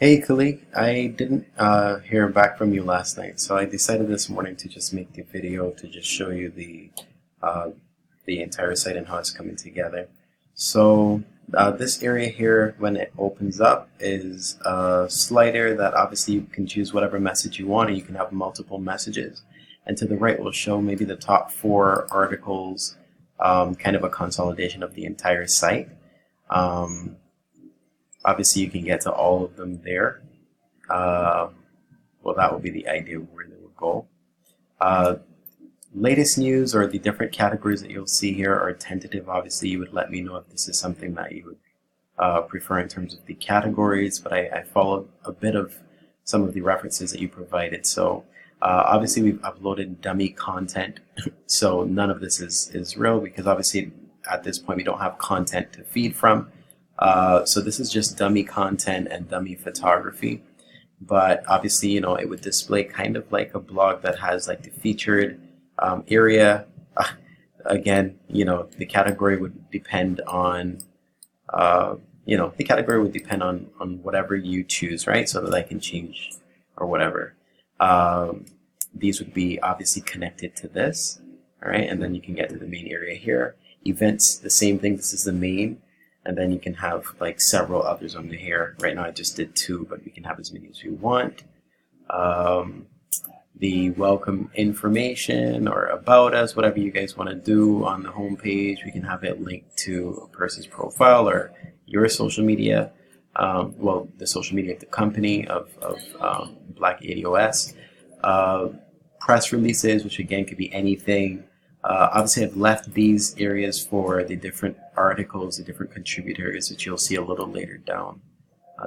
Hey, colleague, I didn't hear back from you last night, so I decided this morning to just make the video to just show you uh, the entire site and how it's coming together. So this area here, when it opens up, is a slider that obviously you can choose whatever message you want, and you can have multiple messages. And to the right will show maybe the top four articles, kind of a consolidation of the entire site. Um, Obviously, you can get to all of them there. Uh, well, that would be the idea of where they would go. Uh, Latest news or the different categories that you'll see here are tentative. Obviously, you would let me know if this is something that you would prefer in terms of the categories, but I followed a bit of some of the references that you provided. So obviously, we've uploaded dummy content, so none of this is real because obviously at this point we don't have content to feed from. So this is just dummy content and dummy photography. But obviously, it would display kind of like a blog that has like the featured area. Again, the category would depend on, the category would depend on whatever you choose, right? So that I can change or whatever. Um, these would be obviously connected to this, all right? And then you can get to the main area here. Events, the same thing. This is the main. And then you can have like several others under here. Right now I just did two, but we can have as many as we want. Um, the welcome information or about us, whatever you guys want to do on the home page. We can have it linked to a person's profile or your social media. Well, the social media of the company of Black ADOS. Press releases, which again could be anything. Obviously, I've left these areas for the different articles, the different contributors, which you'll see a little later down.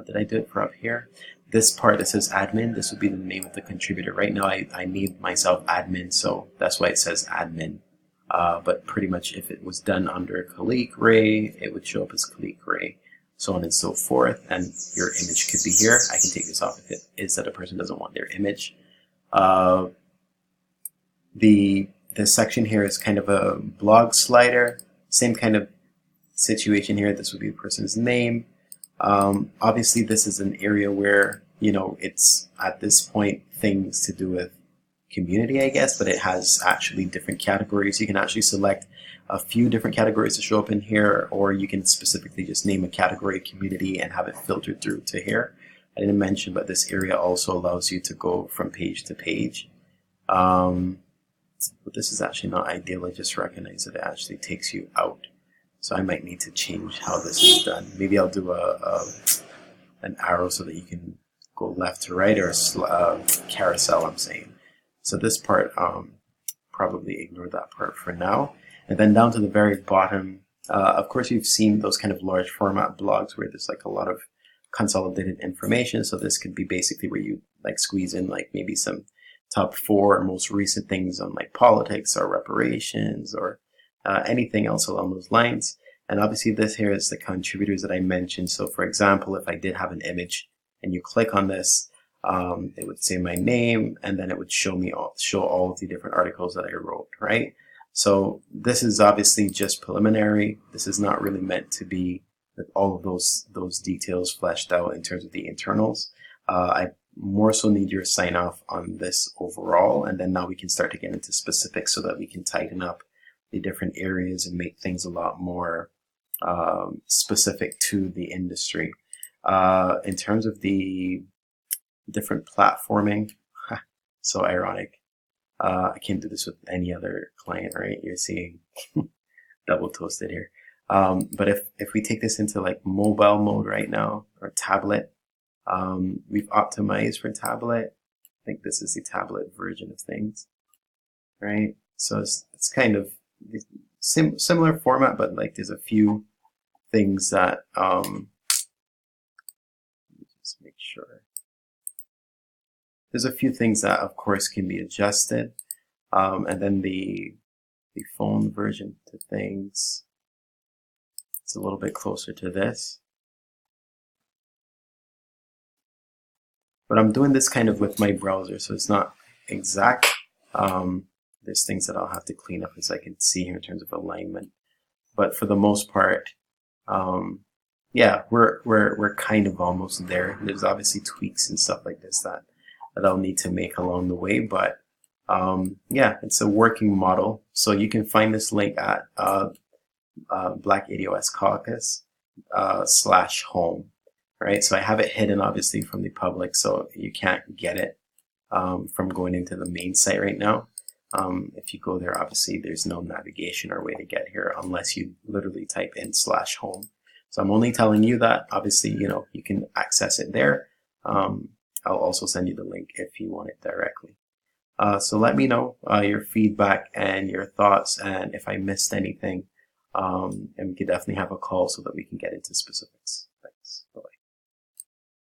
Did I do it for up here? This part that says admin, this would be the name of the contributor. Right now, I need myself admin, so that's why it says admin. But pretty much if it was done under Khalik Ray, it would show up as Khalik Ray, so on and so forth. And your image could be here. I can take this off if it is that a person doesn't want their image. The section here is kind of a blog slider. Same kind of situation here. This would be the person's name. Obviously, this is an area where, it's at this point things to do with community, I guess, but it has actually different categories. You can actually select a few different categories to show up in here, or you can specifically just name a category community and have it filtered through to here. I didn't mention, but this area also allows you to go from page to page. But this is actually not ideal. I just recognize that it actually takes you out. So I might need to change how this is done. Maybe I'll do an arrow so that you can go left to right, or a carousel, I'm saying. So this part, probably ignore that part for now. And then down to the very bottom, of course you've seen those kind of large format blogs where there's like a lot of consolidated information. So this could be basically where you like squeeze in like maybe some top four most recent things on like politics or reparations or anything else along those lines. And obviously this here is the contributors that I mentioned. So for example, if I did have an image and you click on this, it would say my name, and then it would show all of the different articles that I wrote, right? So this is obviously just preliminary. This is not really meant to be with all of those details fleshed out in terms of the internals. I more so need your sign off on this overall, and then now we can start to get into specifics so that we can tighten up the different areas and make things a lot more specific to the industry. In terms of the different platforming, so ironic. I can't do this with any other client, right? You're seeing double toasted here. But if we take this into like mobile mode right now, or tablet, we've optimized for tablet. I think this is the tablet version of things, right? So it's kind of similar format, but like there's a few things that, let me just make sure. There's a few things that of course can be adjusted. And then the phone version to things, it's a little bit closer to this. But I'm doing this kind of with my browser, so it's not exact. There's things that I'll have to clean up as I can see here in terms of alignment. But for the most part, yeah, we're kind of almost there. There's obviously tweaks and stuff like this that I'll need to make along the way, but yeah, it's a working model. So you can find this link at Black Ados Caucus /home, right? So I have it hidden obviously from the public, so you can't get it from going into the main site right now. If you go there, obviously there's no navigation or way to get here unless you literally type in /home. So I'm only telling you that. Obviously, you can access it there. I'll also send you the link if you want it directly. So let me know your feedback and your thoughts, and if I missed anything, and we could definitely have a call so that we can get into specifics.